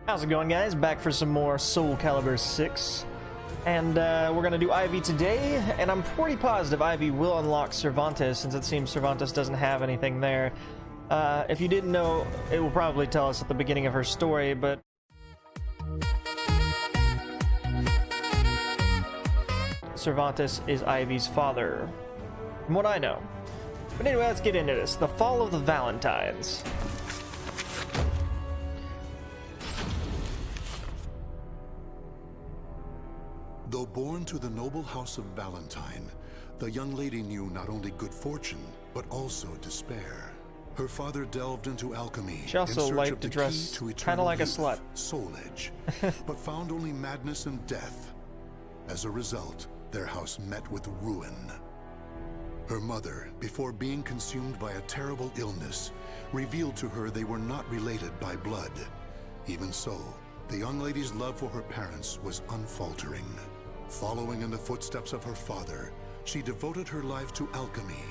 How's it going, guys? Back for some more SOULCALIBUR 6. And we're going to do Ivy today, and I'm pretty positive Ivy will unlock Cervantes, since it seems Cervantes doesn't have anything there. If you didn't know, it will probably tell us at the beginning of her story, but... Cervantes is Ivy's father, from what I know. But anyway, let's get into this. The Fall of the Valentines. Though born to the noble house of Valentine, the young lady knew not only good fortune, but also despair. Her father delved into alchemy. She also liked to dress kind of like a slut. Soul Edge, but found only madness and death. As a result, their house met with ruin. Her mother, before being consumed by a terrible illness, revealed to her they were not related by blood. Even so, the young lady's love for her parents was unfaltering. Following in the footsteps of her father, she devoted her life to alchemy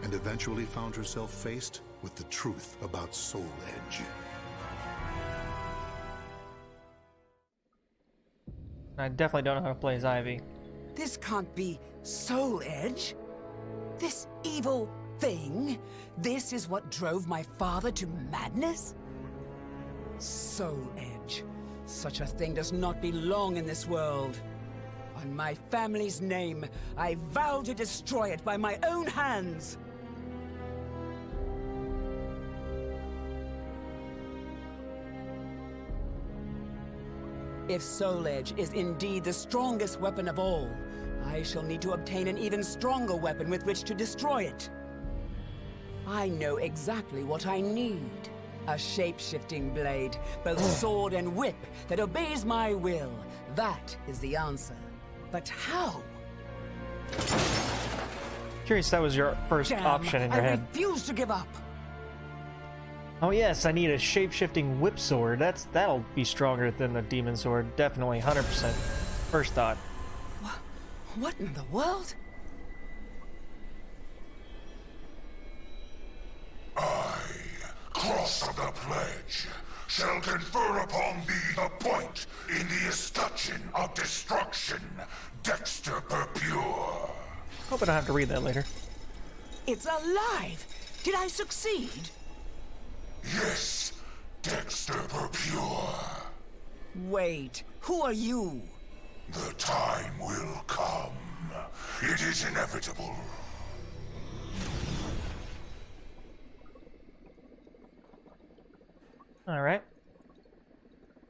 and eventually found herself faced with the truth about Soul Edge. I definitely don't know how to play as Ivy. This can't be Soul Edge. This evil thing. This is what drove my father to madness? Soul Edge. Such a thing does not belong in this world. On my family's name, I vow to destroy it by my own hands. If Soul Edge is indeed the strongest weapon of all, I shall need to obtain an even stronger weapon with which to destroy it. I know exactly what I need. A shape-shifting blade, both sword and whip, that obeys my will. That is the answer. But how? Curious that was your first option in your head. I refuse to give up. Oh yes, I need a shape-shifting whip sword. That'll be stronger than the demon sword. Definitely, 100%. First thought. What in the world? Cross of the Pledge shall confer upon thee the point in the escutcheon of destruction, Dexter Purpure. Hope I don't have to read that later. It's alive! Did I succeed? Yes, Dexter Purpure. Wait, who are you? The time will come. It is inevitable. All right.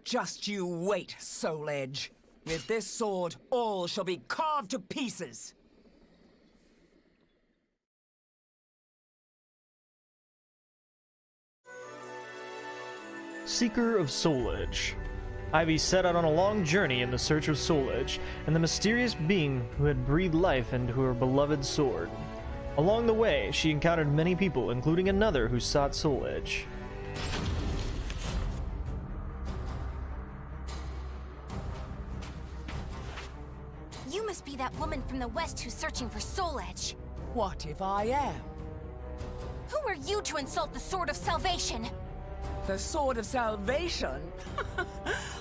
Just you wait, Soul Edge. With this sword, all shall be carved to pieces. Seeker of Soul Edge. Ivy set out on a long journey in the search of Soul Edge and the mysterious being who had breathed life into her beloved sword. Along the way, she encountered many people, including another who sought Soul Edge. You must be that woman from the West who's searching for Soul Edge. What if I am? Who are you to insult the Sword of Salvation? The Sword of Salvation?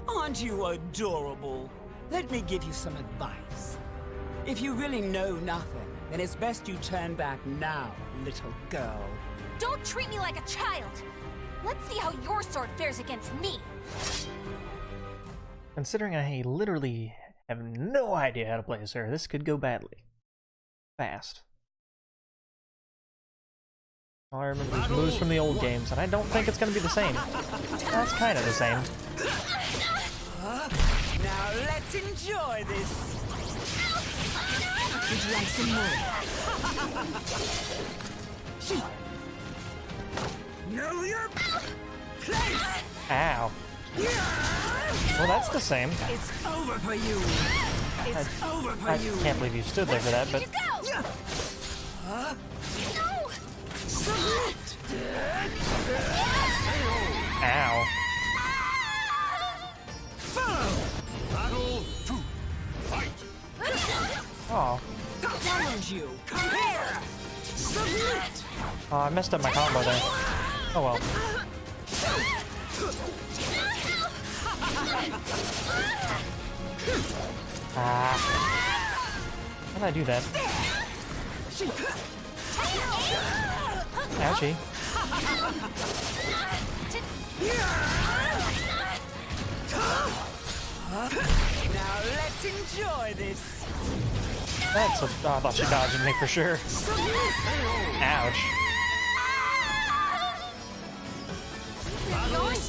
Aren't you adorable? Let me give you some advice. If you really know nothing, then it's best you turn back now, little girl. Don't treat me like a child! Let's see how your sword fares against me! Considering I literally have no idea how to play as her, this could go badly. Fast. All I remember is moves from the old games, and I don't think it's going to be the same. That's kind of the same. Now let's enjoy this! Would you like some more? Know your place! Ow. Well, that's the same. It's over for you! It's over for you! I can't believe you stood there for that, but... Go! No! Ow. you! Come here! Submit! Oh, I messed up my combo there. Oh well. Ah. How did I do that? Ouchie. Now let's enjoy this. That's a... Oh, I thought she dodged me for sure. Ouch.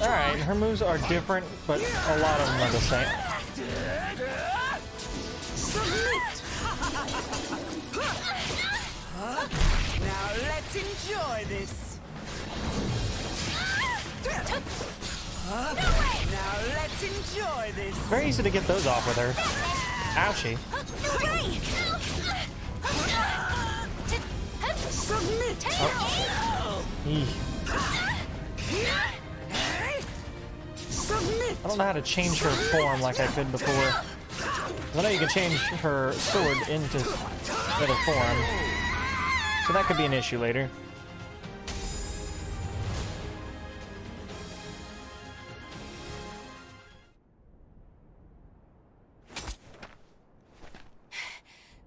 Alright, her moves are different, but a lot of them are the same. Now let's enjoy this. Now let's enjoy this. Very easy to get those off with her. Ouchie. Submit. Oh. Eeh. Submit. I don't know how to change her form like I could before. I know you can change her sword into other form, so that could be an issue later.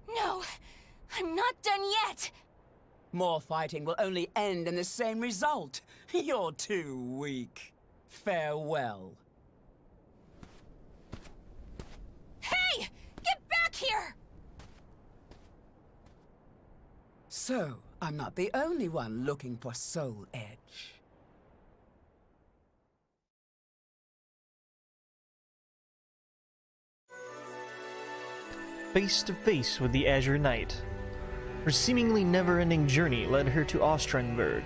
No, I'm not done yet. More fighting will only end in the same result. You're too weak. Farewell. Hey! Get back here! So, I'm not the only one looking for Soul Edge. Face to face with the Azure Knight. Her seemingly never-ending journey led her to Ostrenburg,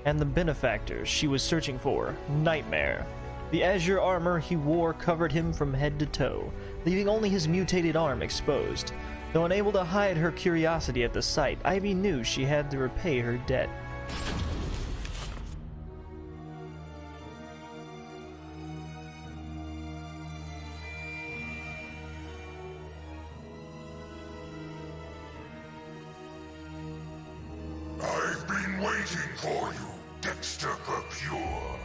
and the benefactor she was searching for, Nightmare. The azure armor he wore covered him from head to toe, leaving only his mutated arm exposed. Though unable to hide her curiosity at the sight, Ivy knew she had to repay her debt. I've been waiting for you, Dexter Pure.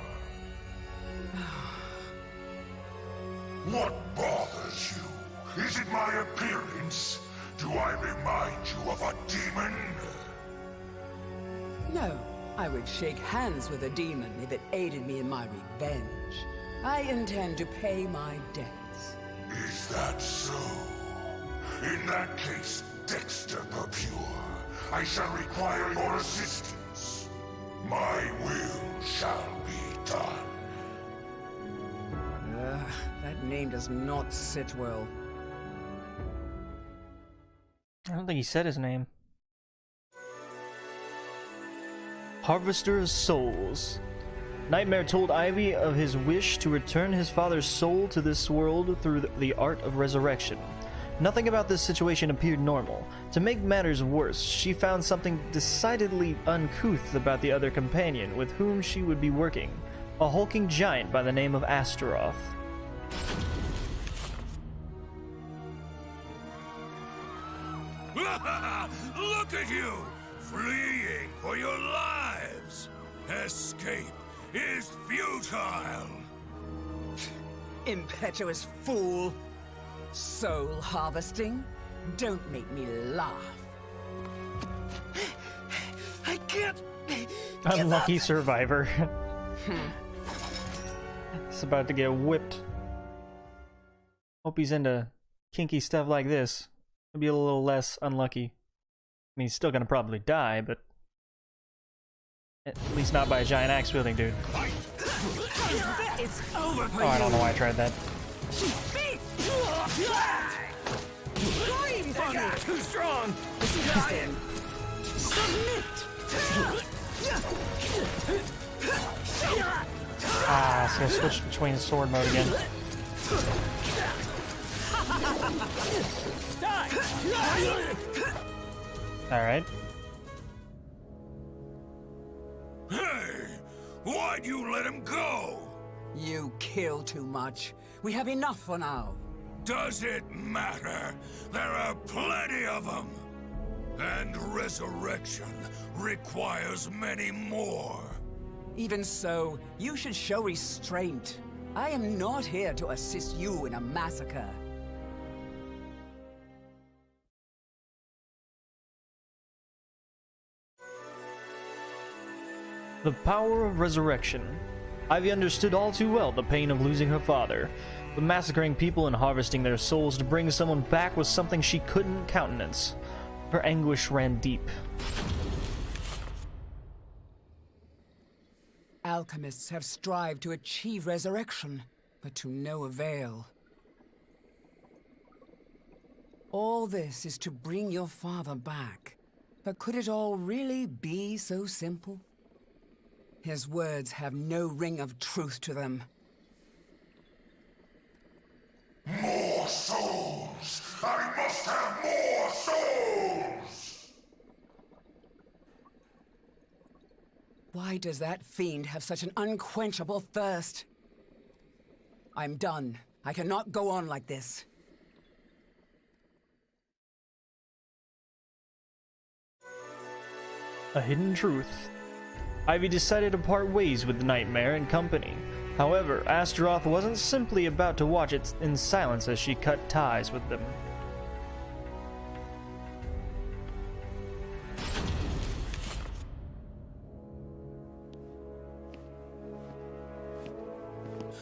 What bothers you? Is it my appearance? Do I remind you of a demon? No, I would shake hands with a demon if it aided me in my revenge. I intend to pay my debts. Is that so? In that case, Dexter Pure, I shall require your assistance. My will shall be done. That name does not sit well. I don't think he said his name. Harvester of Souls. Nightmare told Ivy of his wish to return his father's soul to this world through the art of resurrection. Nothing about this situation appeared normal. To make matters worse, she found something decidedly uncouth about the other companion with whom she would be working, a hulking giant by the name of Astaroth. Look at you! Fleeing for your lives! Escape is futile! Impetuous fool! Soul harvesting? Don't make me laugh. I can't... Unlucky survivor. It's about to get whipped. Hope he's into kinky stuff like this. He'll be a little less unlucky. I mean, he's still gonna probably die, but at least not by a giant axe wielding dude. It's over for Oh, I don't know why I tried that. Too strong. Submit. Ah, so I switched between sword mode again. Alright. Hey! Why'd you let him go? You kill too much. We have enough for now. Does it matter? There are plenty of them! And resurrection requires many more. Even so, you should show restraint. I am not here to assist you in a massacre. The power of resurrection. Ivy understood all too well the pain of losing her father, but massacring people and harvesting their souls to bring someone back was something she couldn't countenance. Her anguish ran deep. Alchemists have strived to achieve resurrection, but to no avail. All this is to bring your father back. But could it all really be so simple? His words have no ring of truth to them. More souls! I must have more souls! Why does that fiend have such an unquenchable thirst? I'm done. I cannot go on like this. A hidden truth. Ivy decided to part ways with the Nightmare and company. However, Astaroth wasn't simply about to watch it in silence as she cut ties with them.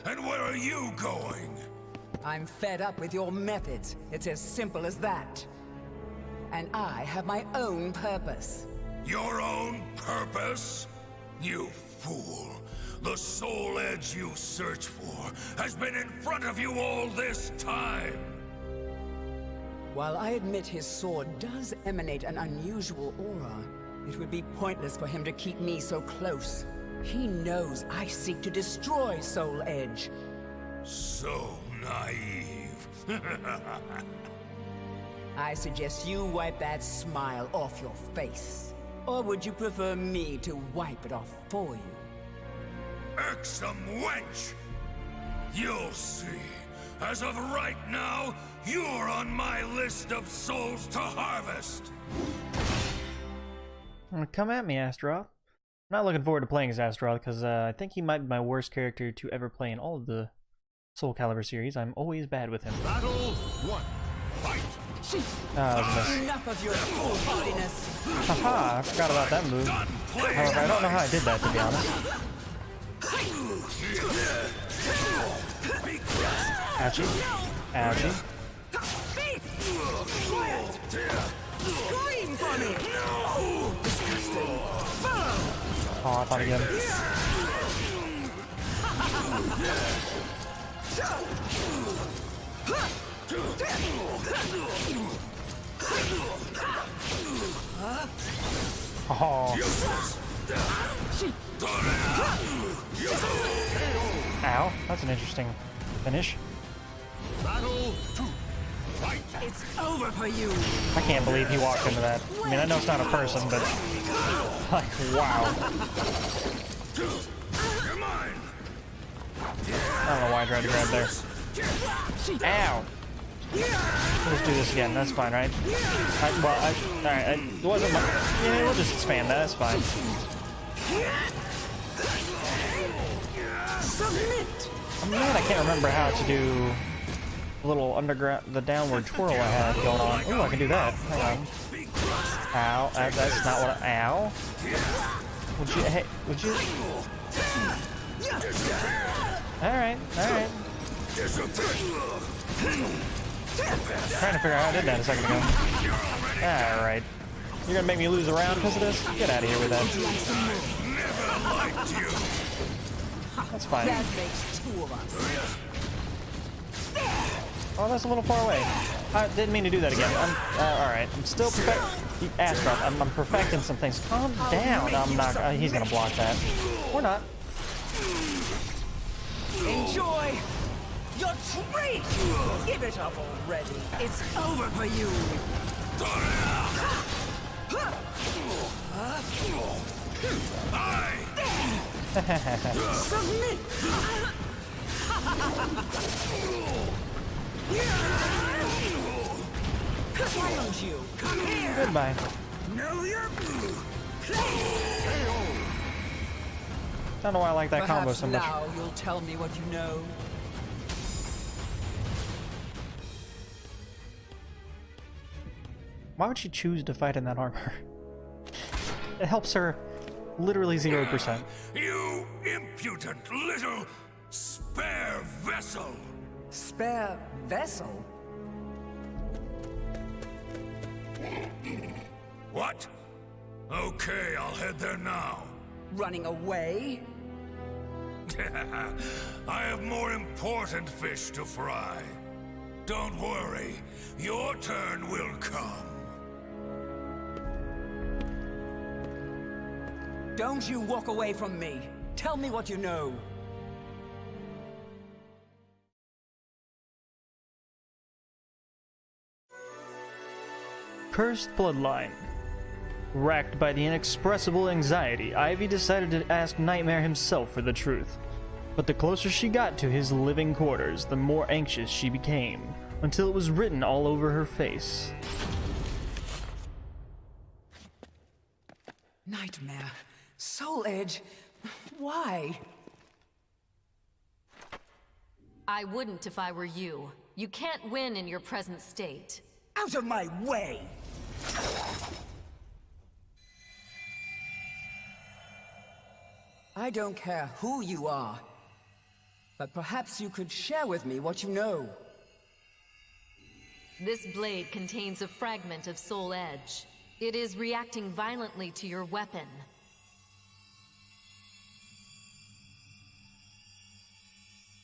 And where are you going? I'm fed up with your methods. It's as simple as that. And I have my own purpose. Your own purpose? You fool. The soul edge you search for has been in front of you all this time. While I admit his sword does emanate an unusual aura, it would be pointless for him to keep me so close. He knows I seek to destroy Soul Edge. So naive. I suggest you wipe that smile off your face. Or would you prefer me to wipe it off for you? Irksome wench! You'll see. As of right now, you're on my list of souls to harvest. Come at me, Astaroth. I'm not looking forward to playing as Astaroth because I think he might be my worst character to ever play in all of the SOULCALIBUR series. I'm always bad with him. Battle 1. Fight! Enough of your foolhardiness. Haha, I forgot about that move. However, I don't know how I did that, to be honest. Ouchie. Ouchie. Scream for me! Oh, I thought he got him. Oh. Ow, that's an interesting finish. Battle 2. Fight! It's over for you. I can't believe he walked into that. I mean, I know it's not a person, but like, wow. You're mine. I don't know why I tried to grab there. Ow! Let's do this again. That's fine, right? Alright, it wasn't my... Yeah, we'll just expand that. That's fine. I'm mad I can't remember how to do the little underground, the downward twirl I had going on. Ooh, I can do that. Hang on. Ow. That's not what I... Ow. Would you... Hey, would you... Alright, alright. Trying to figure out how I did that a second ago. Alright. You're gonna make me lose a round because of this? Get out of here with that. That's fine. That makes two of us. Oh, that's a little far away. I didn't mean to do that again. Alright. I'm still Astaroth, I'm perfecting some things. Calm down. I'm not... he's gonna block that. Or not. Enjoy your treat! Give it up already. It's over for you. Submit! Why don't you come here? Goodbye. Know your Don't know why I like that combo Perhaps so much. now you'll tell me what you know. Why would she choose to fight in that armor? It helps her literally 0%. You impudent little spare vessel! Spare vessel? What? Okay, I'll head there now. Running away? I have more important fish to fry. Don't worry, your turn will come. Don't you walk away from me. Tell me what you know. Cursed bloodline. Racked by the inexpressible anxiety, Ivy decided to ask Nightmare himself for the truth. But the closer she got to his living quarters, the more anxious she became, until it was written all over her face. Nightmare. Soul Edge. Why? I wouldn't if I were you. You can't win in your present state. Out of my way! I don't care who you are, but perhaps you could share with me what you know. This blade contains a fragment of Soul Edge. It is reacting violently to your weapon.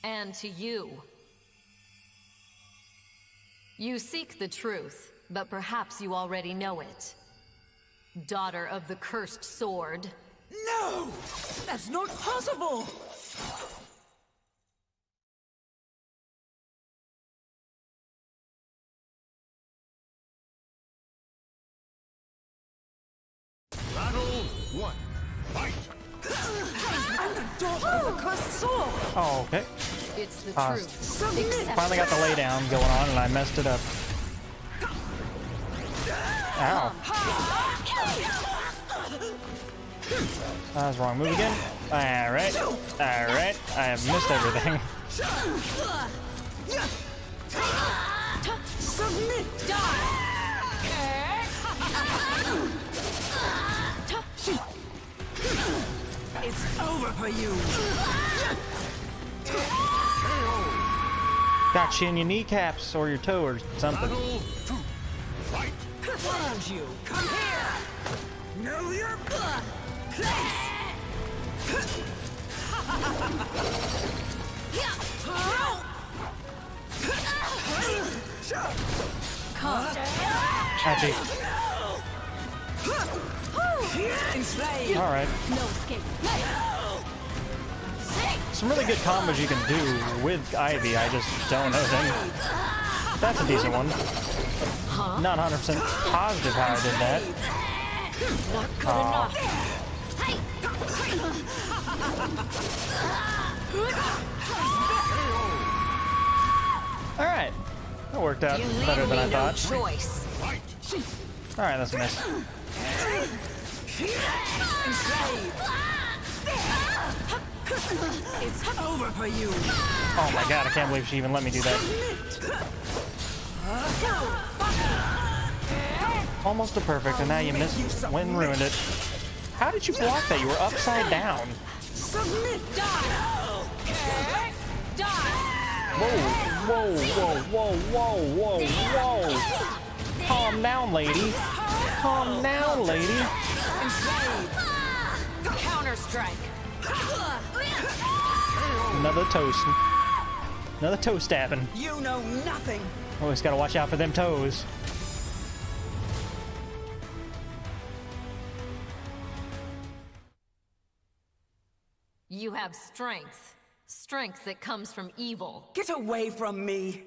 And to you. You seek the truth, but perhaps you already know it. Daughter of the cursed sword. No! That's not possible! Battle 1. Fight! I'm the daughter of the cursed sword! Oh, okay. It's the Paused. truth. Accept Finally got the lay down going on and I messed it up. Ow. That was wrong move again. Alright. Alright. I have missed everything. Submit! It's over for you! Got you in your kneecaps or your toe or something. Battle 2. Fight! Why don't you come here? Know your place! Ouchie. Enslaved! Alright. No escape. Some really good combos you can do with Ivy, I just don't know them. That's a decent one. Not 100% positive how I did that. Not good enough. Alright. That worked out You better leave than I me no thought. choice. Alright, that's a miss. It's over for you! Oh my god, I can't believe she even let me do that. Almost a perfect, and now you missed when ruined it. How did you block that? You were upside down. Submit! Whoa, whoa, whoa, whoa, whoa, whoa, whoa. Calm down, lady. Calm down, lady. Counter-strike. Another toast. Another toe stabbing. You know nothing! Always gotta watch out for them toes. You have strength. Strength that comes from evil. Get away from me!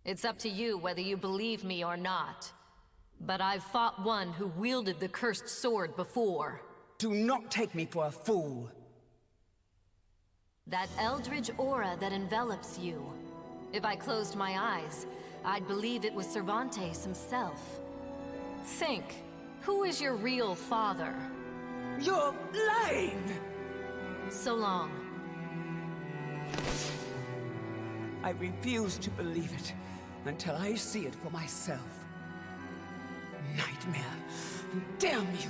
It's up to you whether you believe me or not. But I've fought one who wielded the cursed sword before. Do not take me for a fool. That eldritch aura that envelops you. If I closed my eyes, I'd believe it was Cervantes himself. Think. Who is your real father? You're lying! So long. I refuse to believe it until I see it for myself. Nightmare, damn you!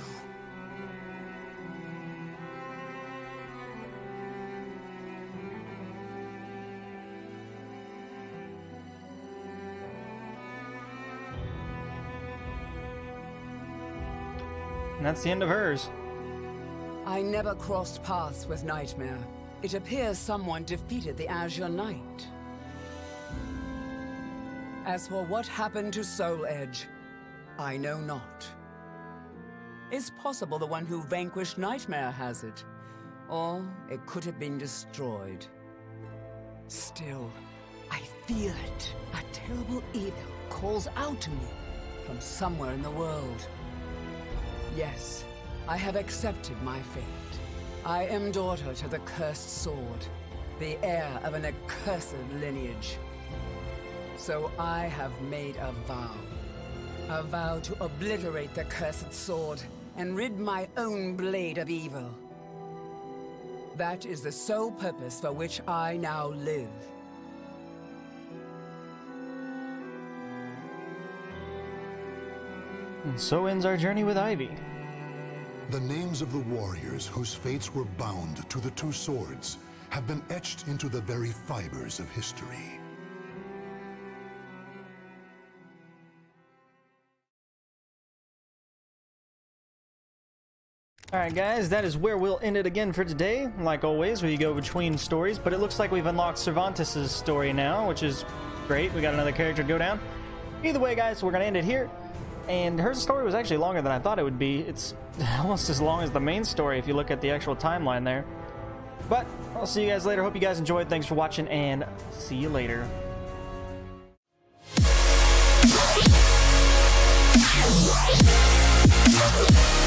And that's the end of hers. I never crossed paths with Nightmare. It appears someone defeated the Azure Knight. As for what happened to Soul Edge, I know not. It's possible the one who vanquished Nightmare has it, or it could have been destroyed. Still, I feel it. A terrible evil calls out to me from somewhere in the world. Yes, I have accepted my fate. I am daughter to the cursed sword, the heir of an accursed lineage. So I have made a vow to obliterate the cursed sword and rid my own blade of evil. That is the sole purpose for which I now live. And so ends our journey with Ivy. The names of the warriors whose fates were bound to the two swords have been etched into the very fibers of history. Alright guys, that is where we'll end it again for today. Like always, we go between stories, but it looks like we've unlocked Cervantes' story now, which is great. We got another character to go down. Either way guys, we're going to end it here. And her story was actually longer than I thought it would be. It's almost as long as the main story if you look at the actual timeline there. But I'll see you guys later. Hope you guys enjoyed. Thanks for watching, and see you later. Yeah.